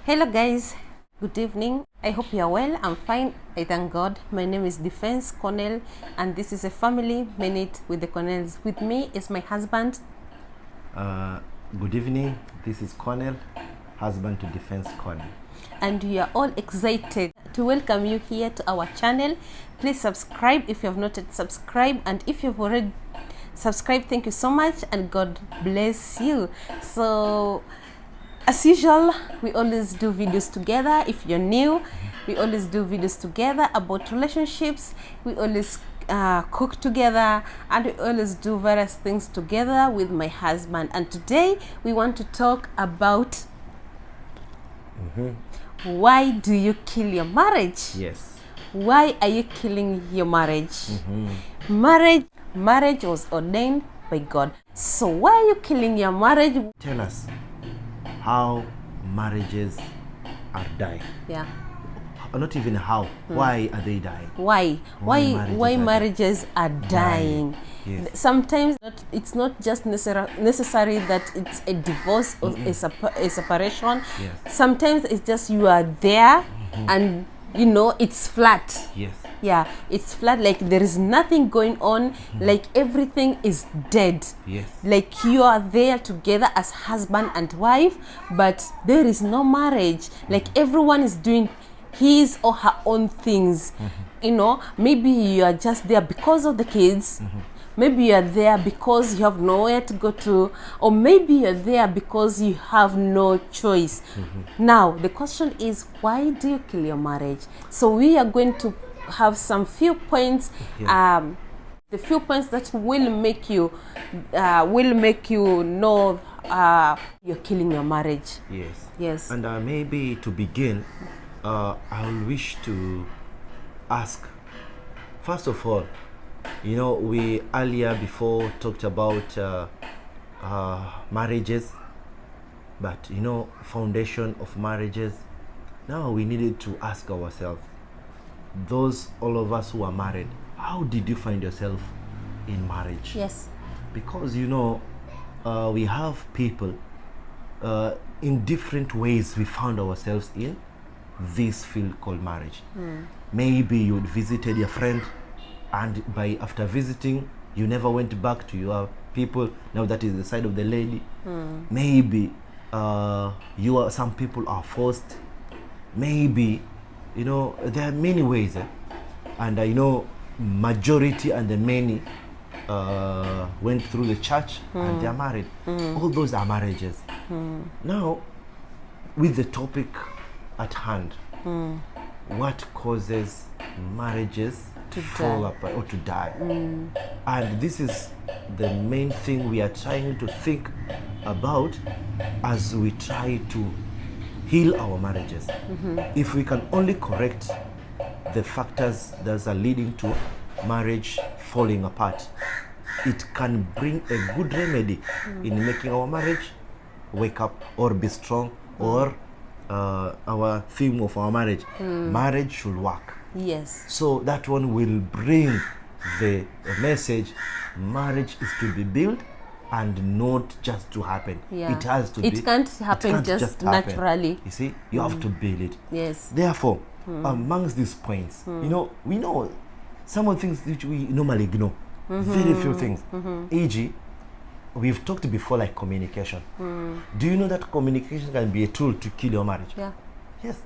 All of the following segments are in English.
Hello guys, good evening. I hope you are well. I'm fine. I thank God. My name is Defense Cornell and this is a family minute with the Cornells. With me is my husband. Good evening. This is Cornell, husband to Defense Cornell. And we are all excited to welcome you here to our channel. Please subscribe if you have not yet subscribed, and if you've already subscribed, thank you so much and God bless you. So as usual, we always do videos together. If you're new, we always do videos together about relationships. We always cook together, and we always do various things together with my husband. And today we want to talk about why do you kill your marriage? Yes. Why are you killing your marriage? Marriage was ordained by God. So why are you killing your marriage? Tell us how marriages are dying. Yeah. Or not even how. Why are they dying? Why marriages are dying? Yes. Sometimes it's not just necessary that it's a divorce or a separation. Yes. Sometimes it's just you are there and you know it's flat. Yes. Yeah, it's flat, like there is nothing going on, like everything is dead. Yes. Like you are there together as husband and wife, but there is no marriage. Like everyone is doing his or her own things. You know, maybe you are just there because of the kids. Maybe you are there because you have nowhere to go to, or maybe you're there because you have no choice. Now, the question is, why do you kill your marriage? So we are going to have some few points, the few points that will make you know you're killing your marriage. Yes. Yes. And maybe to begin, I will wish to ask, first of all, you know, we earlier before talked about marriages, but you know, foundation of marriages. Now we needed to ask ourselves, those all of us who are married, how did you find yourself in marriage? Yes. Because you know, we have people in different ways we found ourselves in this field called marriage. Maybe you visited your friend, and after visiting you never went back to your people. Now that is the side of the lady. Maybe some people are forced. Maybe, you know, there are many ways, and I know majority and the many went through the church and they are married. All those are marriages. Now, with the topic at hand, what causes marriages to fall apart or to die? And this is the main thing we are trying to think about as we try to heal our marriages. If we can only correct the factors that are leading to marriage falling apart, it can bring a good remedy in making our marriage wake up or be strong, or our theme of our marriage, marriage should work. Yes. So that one will bring the message, marriage is to be built and not just to happen. Yeah. It has to be. It can't happen just naturally. You see, you have to build it. Yes. Therefore, amongst these points, you know, we know some of the things which we normally ignore. Very few things. E.g., we've talked before, like communication. Do you know that communication can be a tool to kill your marriage? Yeah. Yes.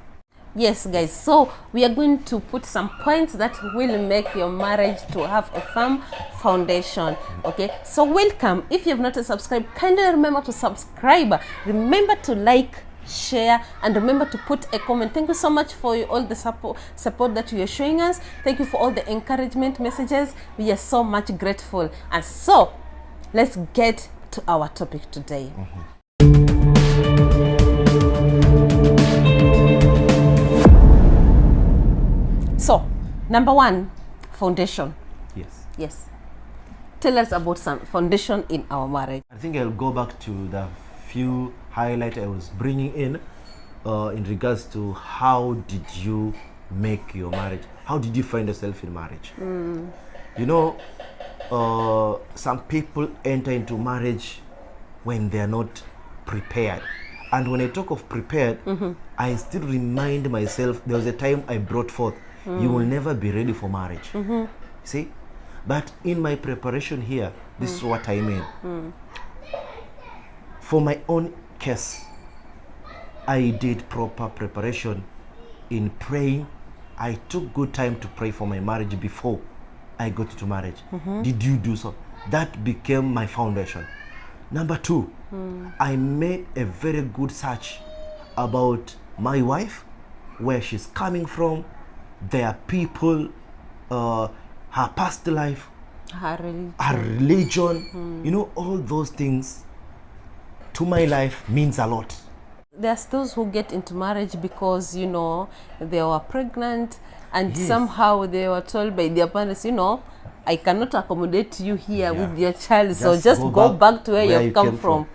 Yes, guys. So we are going to put some points that will make your marriage to have a firm foundation. Okay. So welcome. If you have not subscribed, kindly remember to subscribe. Remember to like, share, and remember to put a comment. Thank you so much for all the support that you are showing us. Thank you for all the encouragement messages. We are so much grateful. And so let's get to our topic today. So, number one, foundation. Yes. Yes. Tell us about some foundation in our marriage. I think I'll go back to the few highlights I was bringing in regards to how did you make your marriage? How did you find yourself in marriage? You know, some people enter into marriage when they're not prepared. And when I talk of prepared, I still remind myself there was a time I brought forth, you will never be ready for marriage. See? But in my preparation here, this is what I mean. For my own case, I did proper preparation in praying. I took good time to pray for my marriage before I got to marriage. Did you do so? That became my foundation. Number two, I made a very good search about my wife, where she's coming from, their people, her past life, Her religion. her religion. You know, all those things to my life means a lot. There's those who get into marriage because, you know, they were pregnant and Yes. somehow they were told by their parents, you know, I cannot accommodate you here Yeah. with your child, so Just just go go back back to where where you've you come came from.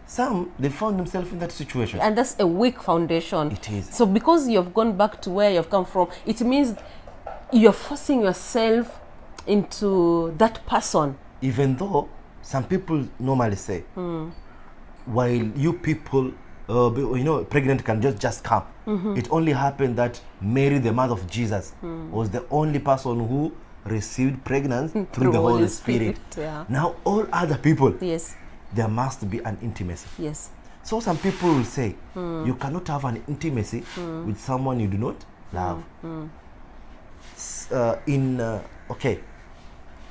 Some, they found themselves in that situation. And that's a weak foundation. It is. So because you've gone back to where you've come from, it means you're forcing yourself into that person. Even though some people normally say, while you people, you know, pregnant can just come. It only happened that Mary, the mother of Jesus, was the only person who received pregnancy through the Holy Spirit. Yeah. Now, all other people, Yes. there must be an intimacy. Yes. So some people will say, you cannot have an intimacy with someone you do not love.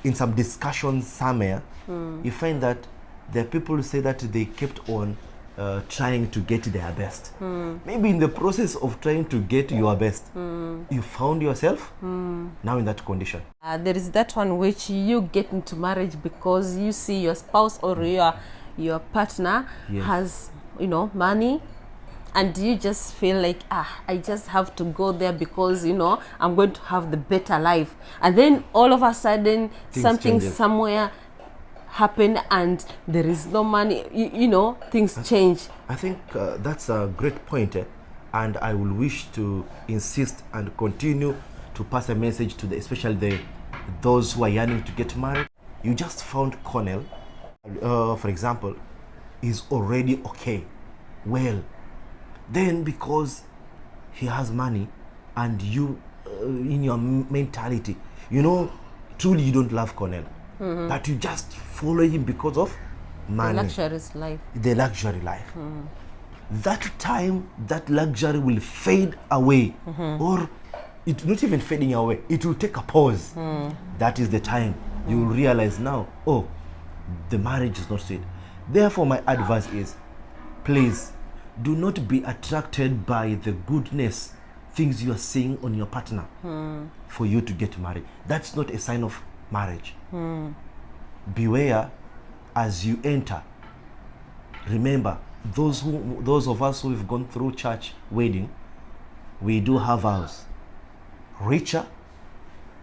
In some discussions somewhere, you find that there are people who say that they kept on trying to get their best. Maybe in the process of trying to get your best, you found yourself now in that condition. There is that one which you get into marriage because you see your spouse or your partner Yes. has, you know, money, and you just feel like, I just have to go there because, you know, I'm going to have the better life. And then all of a sudden Things something changes. somewhere happened and there is no money, you know, things change. I think that's a great point, and I will wish to insist and continue to pass a message to especially those who are yearning to get married. You just found Cornell, for example, is already okay, well, then because he has money and you, in your mentality, you know, truly you don't love Cornell, but you just follow him because of money. The luxurious life. The luxury life. That time, that luxury will fade away, or it not even fading away, it will take a pause. That is the time you will realize now, oh, the marriage is not sweet. Therefore, my advice is, please do not be attracted by the goodness, things you are seeing on your partner for you to get married. That's not a sign of marriage. Beware as you enter. Remember, those of us who have gone through church wedding, we do have vows. Richer,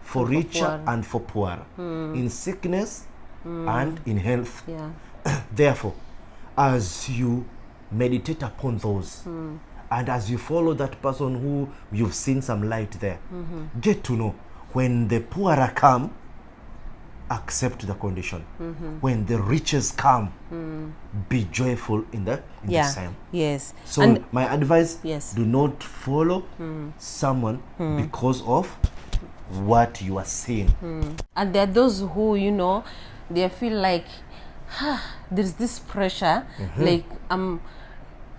for richer poor. and for poorer, in sickness and in health. Yeah. Therefore, as you meditate upon those, and as you follow that person who you've seen some light there, get to know when the poorer come, accept the condition. When the riches come, be joyful in the same. Yes. So And my advice, Yes. do not follow someone because of what you are seeing. And there are those who, you know, they feel like there's this pressure, like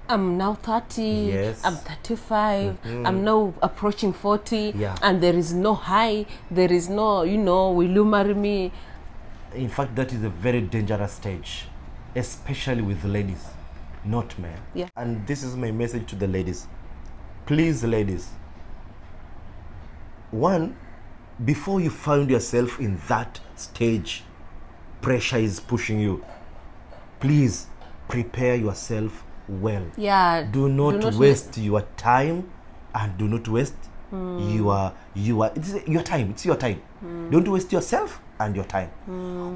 I'm now 30, Yes. I'm 35, I'm now approaching 40, Yeah. and there is no high, there is no, you know, will you marry me? In fact, that is a very dangerous stage, especially with ladies, not men. Yeah. And this is my message to the ladies. Please, ladies, one, before you find yourself in that stage, pressure is pushing you, please prepare yourself well. Yeah. Do not waste your time, and do not waste it's your time. It's your time. Don't waste yourself and your time.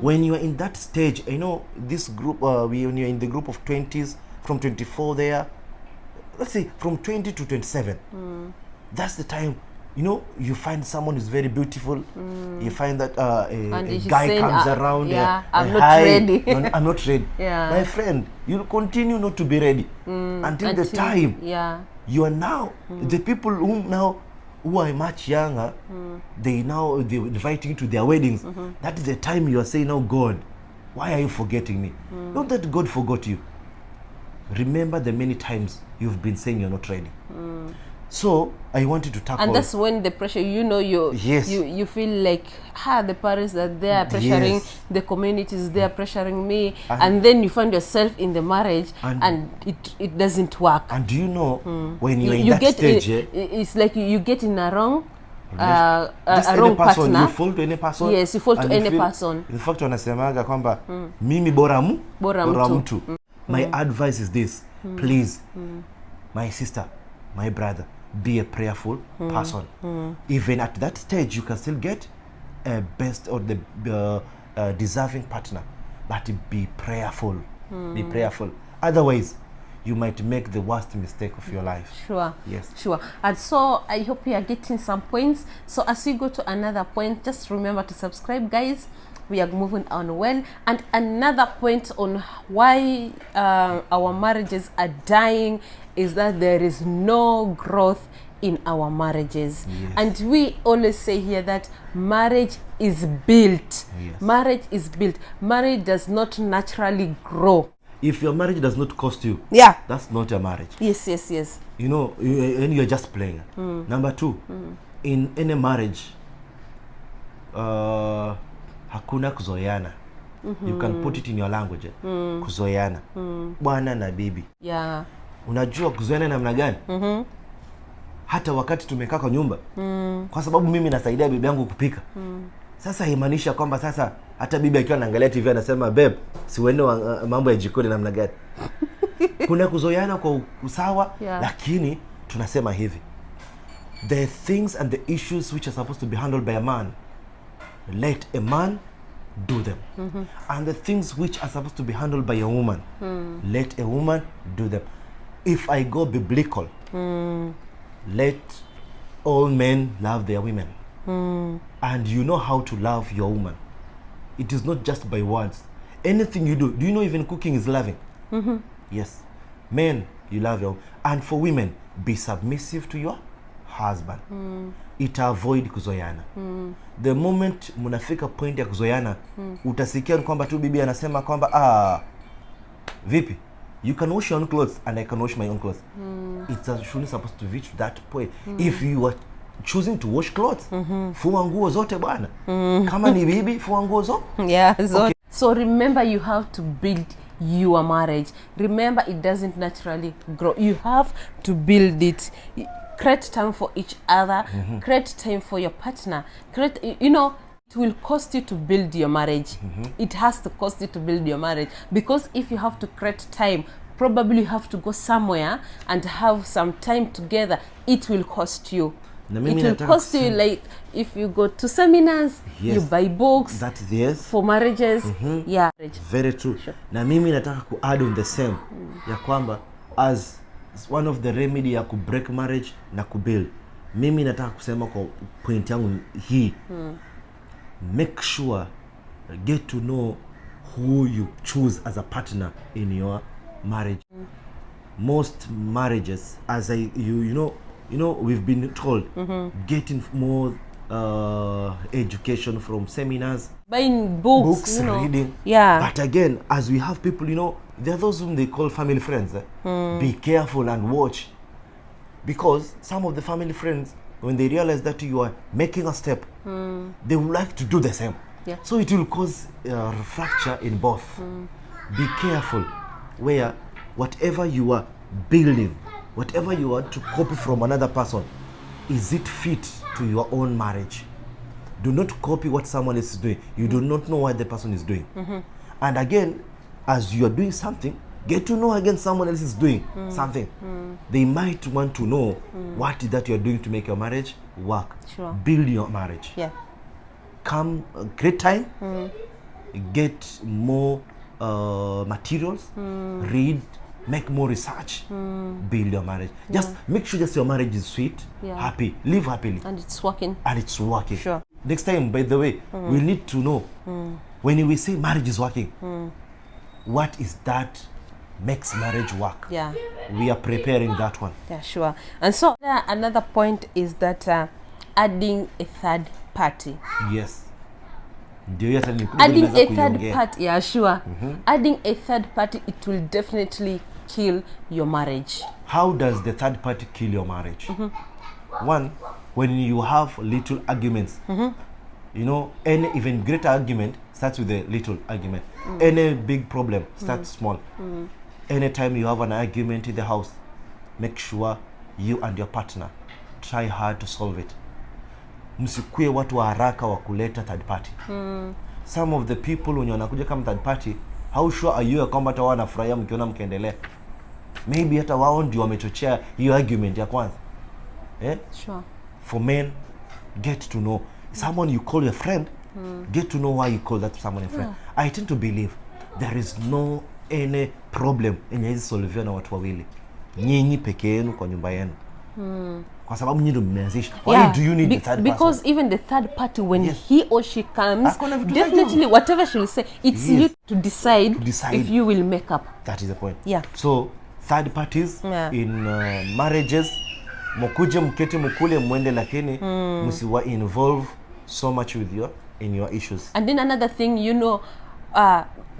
When you are in that stage, you know, this group, when you're in the group of 20s, from 24 there, let's say from 20 to 27, that's the time you know, you find someone who's very beautiful. You find that a she's guy saying, comes around. yeah, I'm not "Hi." ready. No, I'm not ready. Yeah. My friend, you'll continue not to be ready until the time Yeah. you are now. The people who are much younger, they're inviting you to their weddings. That is the time you are saying, "Oh God, why are you forgetting me?" Not that God forgot you. Remember the many times you've been saying you're not ready. So I wanted to tackle. And that's when the pressure, you know, you feel like, the parents that they are pressuring, Yes. the communities they are pressuring me, and then you find yourself in the marriage, and it doesn't work. And do you know when you're in You that get stage, it's like you get in a wrong just a any wrong person, partner. you fall to any person. Yes, you fall to and you any feel- person. In fact, wanasemaga kwamba mimi bora Bora mtu. mtu. My advice is this, please, my sister, my brother, be a prayerful person. Even at that stage, you can still get a best or the deserving partner, but be prayerful. Be prayerful. Otherwise, you might make the worst mistake of your life. Sure. Yes. Sure. And so I hope you are getting some points. So as we go to another point, just remember to subscribe, guys. We are moving on well. And another point on why our marriages are dying is that there is no growth in our marriages. Yes. And we always say here that marriage is built. Yes. Marriage is built. Marriage does not naturally grow. If your marriage does not cost you, Yeah. that's not a marriage. Yes, yes, yes. You know, and you're just playing. Number two, in any marriage, hakuna kuzoeana. You can put it in your language. Kuzoeana. Bwana na bibi. Yeah. Unajua kuzoeana namna gani? Hata wakati tumekaa kwa nyumba, kwa sababu mimi nasaidia bibi yangu kupika. Sasa imaanisha kwamba sasa hata bibi akiwa anaangalia TV anasema, babe, si uende mambo ya jikoni namna gani? Kuna kuzoeana kwa usawa, Yeah. lakini tunasema hivi, the things and the issues which are supposed to be handled by a man, let a man do them. And the things which are supposed to be handled by a woman, let a woman do them. If I go biblical, let all men love their women. And you know how to love your woman. It is not just by words. Anything you do you know even cooking is loving? Yes. Men, you love your, and for women, be submissive to your husband. Ita avoid kuzoeana. The moment munafika point ya kuzoeana, utasikia kwamba tu bibi anasema kwamba vipi, you can wash your own clothes and I can wash my own clothes. It's actually supposed to reach that point. If you are choosing to wash clothes, fua nguo zote bwana. Kama ni bibi, fua nguo zote. Yeah. So remember, you have to build your marriage. Remember, it doesn't naturally grow. You have to build it. Create time for each other. Create time for your partner. You know, it will cost you to build your marriage. It has to cost you to build your marriage, because if you have to create time, probably you have to go somewhere and have some time together. It will cost you. It will cost you, like if you go to seminars, Yes. you buy books That is yes. for marriages. Yeah. Very true. Sure. Na mimi nataka ku add on the same ya kwamba as one of the remedy ya ku break marriage na ku build, mimi nataka kusema kwa point yangu hii, make sure get to know who you choose as a partner in your marriage. Most marriages, as you know, we've been told, getting more education from seminars, Buying books, you know. reading. Yeah. But again, as we have people, you know, there are those whom they call family friends. Be careful and watch, because some of the family friends, when they realize that you are making a step, they would like to do the same. Yeah. So it will cause a fracture in both. Be careful where whatever you are building, whatever you want to copy from another person, is it fit to your own marriage? Do not copy what someone else is doing. You do not know what the person is doing. And again, as you are doing something, get to know again someone else is doing something. They might want to know what is that you are doing to make your marriage work. Sure. Build your marriage. Yeah. Come, great time, get more materials, read, make more research, build your marriage. Just make sure just your marriage is sweet, happy, live happily, And it's working. and it's working. Sure. Next time, by the way, we need to know when we say marriage is working, what is that makes marriage work? Yeah. We are preparing that one. Yeah, sure. And so another point is that adding a third party. Yes. Ndio hiyo sasa ni Adding nimeweza a third kuiongea. party, yeah, sure. Adding a third party, it will definitely kill your marriage. How does the third party kill your marriage? One, when you have little arguments, you know, any even greater argument starts with a little argument. Any big problem starts small. Anytime you have an argument in the house, make sure you and your partner try hard to solve it. Msikue watu wa haraka wa kuleta third party. Some of the people wenye wanakuja kama third party, how sure are you ya kwamba hata wao wanafurahia mkiona mkiendelea? Maybe hata wao ndio wamechochea hiyo argument ya kwanza. Sure. For men, get to know someone you call your friend. Get to know why you call that someone a friend. I tend to believe there is no any problem yenye hizi solviwa na watu wawili, nyinyi peke yenu kwa nyumba yenu. Kwa sababu nyinyi ndio mmeanzisha. Why do you need the third because person? even the third party, when Yes. he or she comes, Akona vitu definitely zake. whatever she'll say, it's Yes. you to decide if you will make up. That is the point. Yeah. So third parties in marriages, mkuje mketi mkule mwende, lakini msiwa involve so much with in your issues. And then another thing, you know,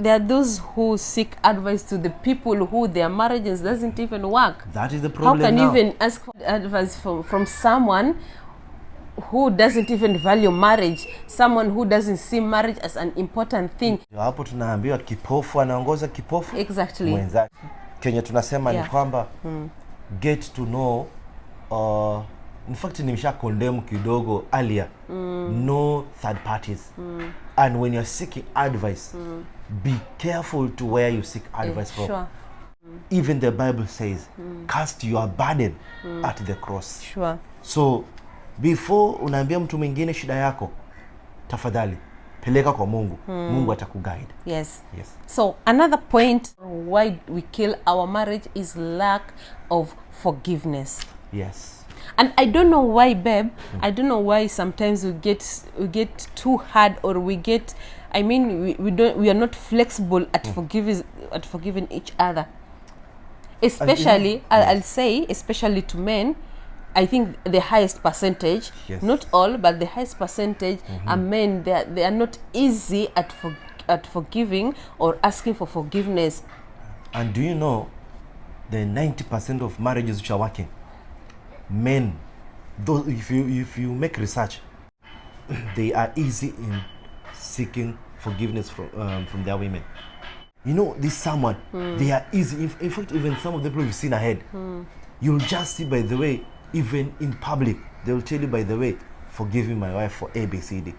there are those who seek advice to the people who their marriages doesn't even work. That is the How problem can now. you even ask for advice from someone who doesn't even value marriage, someone who doesn't see marriage as an important thing? Hapo tunaambiwa kipofu anaongoza kipofu Exactly. mwenzake. Kenya tunasema Yeah. ni kwamba get to know, in fact nimesha condemn kidogo earlier, no third parties. And when you're seeking advice, be careful to where you seek advice from. Sure. Even the Bible says, cast your burden at the cross. Sure. So before unaambia mtu mwingine shida yako, tafadhali peleka kwa Mungu. Mungu atakuguide. Yes. Yes. So another point why we kill our marriage is lack of forgiveness. Yes. And I don't know why, babe. I don't know why sometimes we get too hard, or we get, I mean, we are not flexible at forgiving each other. Especially, I'll say, especially to men. I think the highest percentage, Yes. not all, but the highest percentage are men. They are not easy at forgiving or asking for forgiveness. And do you know the 90% of marriages which are working, men, those if you make research, they are easy in seeking forgiveness from their women. You know, this someone, they are easy. In fact, even some of the people you've seen ahead, you'll just see, by the way, even in public, they will tell you, by the way, forgiving my wife for A, B, C, D.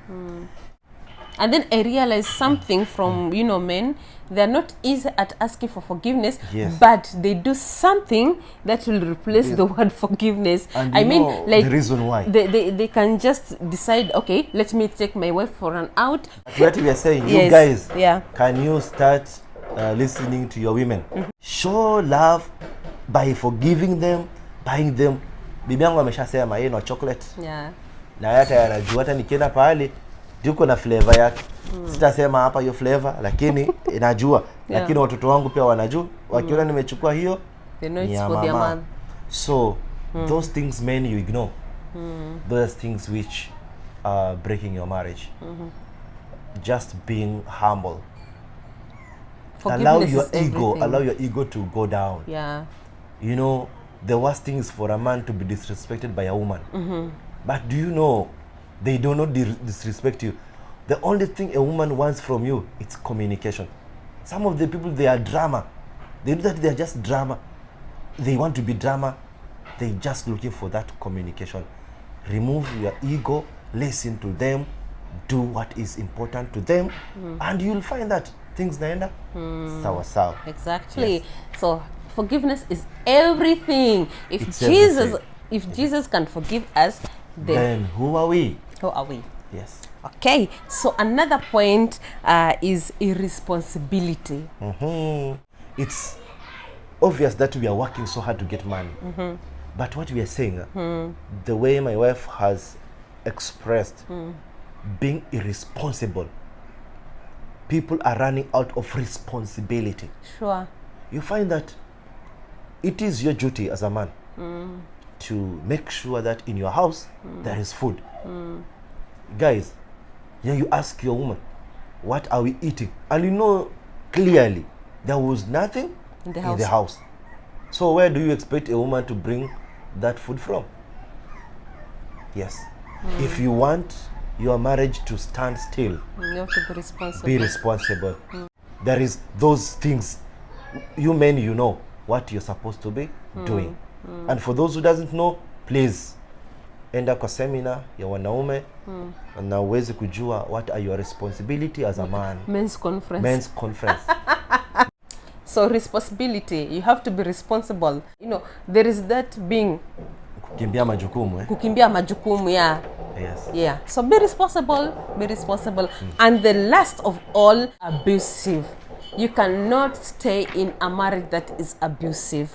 And then I realized something from, you know, men. They're not easy at asking for forgiveness, Yes. but they do something that will replace the word forgiveness. And I you mean, know like, the reason why. they can just decide, okay, let me take my wife for an out. What we are saying, you Yes, guys, yeah. can you start listening to your women? Show love by forgiving them, buying them. Bibi yangu ameshasema yeye no chocolate. Yeah. Na hata anajua, hata nikienda pale yuko na flavor yake. Sitasema hapa hiyo flavor, lakini inajua. Lakini watoto wangu pia wanajua. Wakiona nimechukua hiyo, They know ni it's ya for their mama. man. So those things, men, you ignore. Those things which are breaking your marriage. Just being humble. Allow Forgiveness your is ego, everything. allow your ego to go down. Yeah. You know, the worst thing is for a man to be disrespected by a woman. But do you know, they do not disrespect you. The only thing a woman wants from you, it's communication. Some of the people, they are drama. They do that, they are just drama. They want to be drama. They just looking for that communication. Remove your ego, listen to them, do what is important to them, and you'll find that things naenda sawa sawa. Exactly. Yes. So forgiveness is everything. If It's Jesus everything. if Jesus can forgive us, then Then who are we? who are we? Yes. Okay, so another point is irresponsibility. It's obvious that we are working so hard to get money. But what we are saying, the way my wife has expressed being irresponsible, people are running out of responsibility. Sure. You find that it is your duty as a man to make sure that in your house there is food. Guys, you ask your woman, what are we eating? And you know clearly there was nothing In in the house. So where do you expect a woman to bring that food from? Yes. If you want your marriage to stand still, You have to be responsible. be responsible. There is those things, you men, you know what you're supposed to be doing. And for those who doesn't know, please enda kwa seminar ya wanaume na uweze kujua what are your responsibility as a man. Men's conference. Men's conference. So responsibility, you have to be responsible. You know, there is that being Kukimbia majukumu, kukimbia majukumu, yeah. Yes. Yeah. So be responsible, be responsible. And the last of all, abusive. You cannot stay in a marriage that is abusive.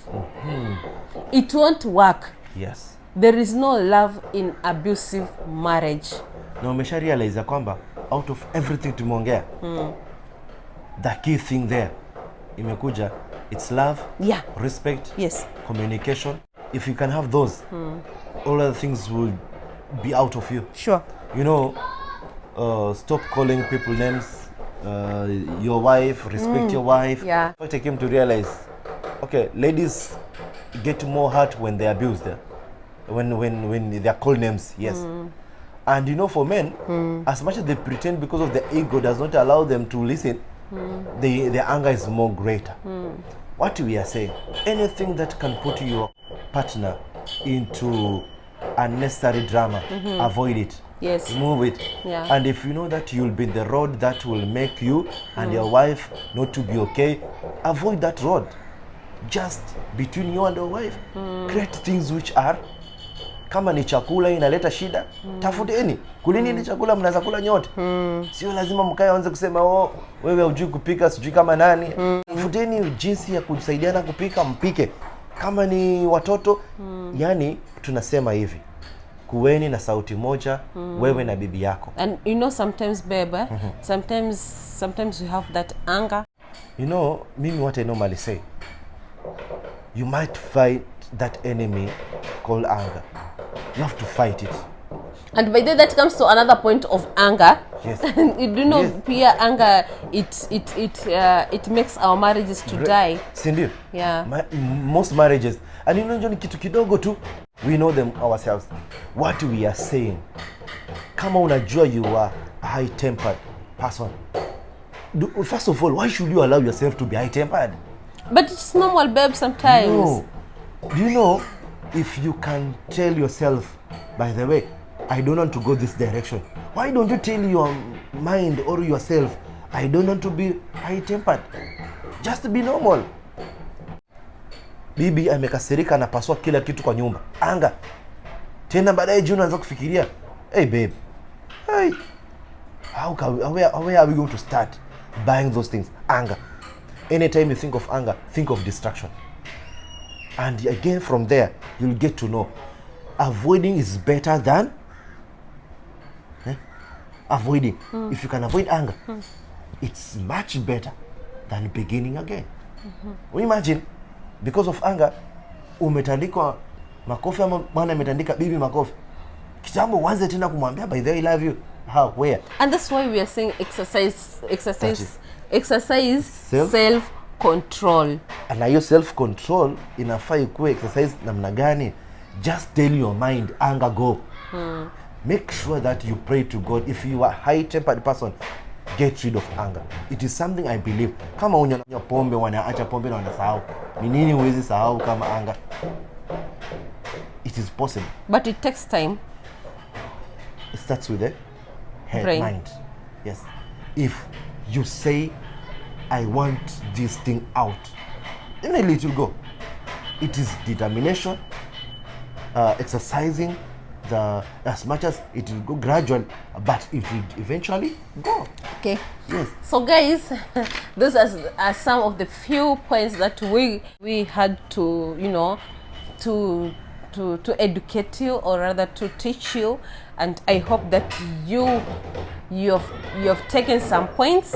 It won't work. Yes. There is no love in abusive marriage. Na umesha realize kwamba out of everything tumeongea, the key thing there imekuja, it's love, Yeah. respect, Yes. communication. If you can have those, all other things will be out of you. Sure. You know, stop calling people names. Your wife, respect your wife. Yeah. But I came to realize, okay, ladies get more hurt when they're abused, when they're called names. Yes. And you know, for men, as much as they pretend because of the ego does not allow them to listen, their anger is more greater. What we are saying, anything that can put your partner into unnecessary drama, avoid it. Yes. Remove it. Yeah. And if you know that you'll be in the road that will make you and your wife not to be okay, avoid that road. Just between you and your wife, create things which are, kama ni chakula inaleta shida, tafuteni. Kulini ni chakula mnaweza kula nyote. Sio lazima mkae anze kusema oh, wewe hujui kupika, sijui kama nani. Tafuteni jinsi ya kusaidiana kupika, mpike. Kama ni watoto, yani tunasema hivi. Kuweni na sauti moja, wewe na bibi yako. And you know, sometimes, babe, sometimes you have that anger. You know, mimi what I normally say, you might fight that enemy called anger. You have to fight it. And by then that comes to another point of anger. Yes. You do know, Yes. peer anger, it makes our marriages to die. Sindio? Yeah. Most marriages, and you know, ni kitu kidogo tu, we know them ourselves. What we are saying, kama unajua you are a high-tempered person, first of all, why should you allow yourself to be high-tempered? But it's normal, babe, sometimes. No. Do you know, if you can tell yourself, by the way, I don't want to go this direction, why don't you tell your mind or yourself, I don't want to be high-tempered? Just be normal. Bibi amekasirika, anapaswa kila kitu kwa nyumba. Anga. Tena baadaye jioni unaanza kufikiria, hey babe, hey, where are we going to start buying those things? Anger. Anytime you think of anger, think of distraction. And again, from there, you'll get to know avoiding is better than avoiding. If you can avoid anger, it's much better than beginning again. Imagine, because of anger, umetandikwa makofi ama bwana ametandika bibi makofi. Kitambo uanze tena kumwambia by the way I love you. How? Where? And that's why we are saying exercise self-control. Na hiyo self-control inafaa ikuwe exercise namna gani? Just tell your mind, anger go. Make sure that you pray to God. If you are a high-tempered person, get rid of anger. It is something I believe. Kama unywa pombe, wanaacha pombe na wanasahau. Ni nini huwezi sahau kama anger? It is possible. But it takes time. It starts with the head, Brain. mind. Yes. If you say, I want this thing out, immediately it will go. It is determination, exercising, as much as it will go gradual, but it will eventually go. Okay. Yes. So guys, those are some of the few points that we had to, you know, to educate you, or rather to teach you, and I hope that you've taken some points,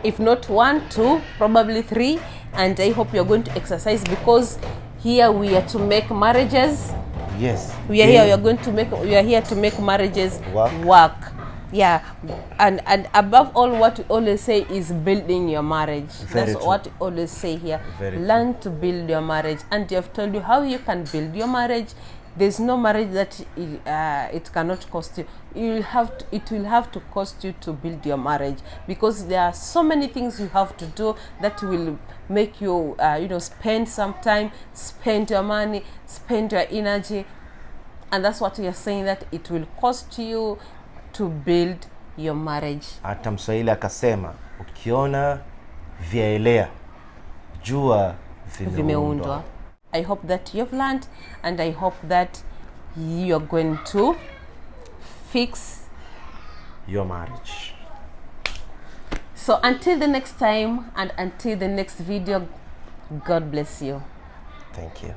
if not 1, 2, probably 3, and I hope you're going to exercise, because here we are to make marriages. Yes. We are here. We are here to make marriages work. Yeah, and above all, what we always say is building your marriage. Very That's true. what we always say here. Very Learn to build your marriage, and they have told you how you can build your marriage. There's no marriage that it cannot cost you. It will have to cost you to build your marriage, because there are so many things you have to do that will make you you know, spend some time, spend your money, spend your energy, and that's what we are saying, that it will cost you to build your marriage. Hata Mswahili akasema, ukiona vyaelea jua vimeundwa. I hope that you've learned, and I hope that you're going to fix your marriage. So until the next time, and until the next video, God bless you. Thank you.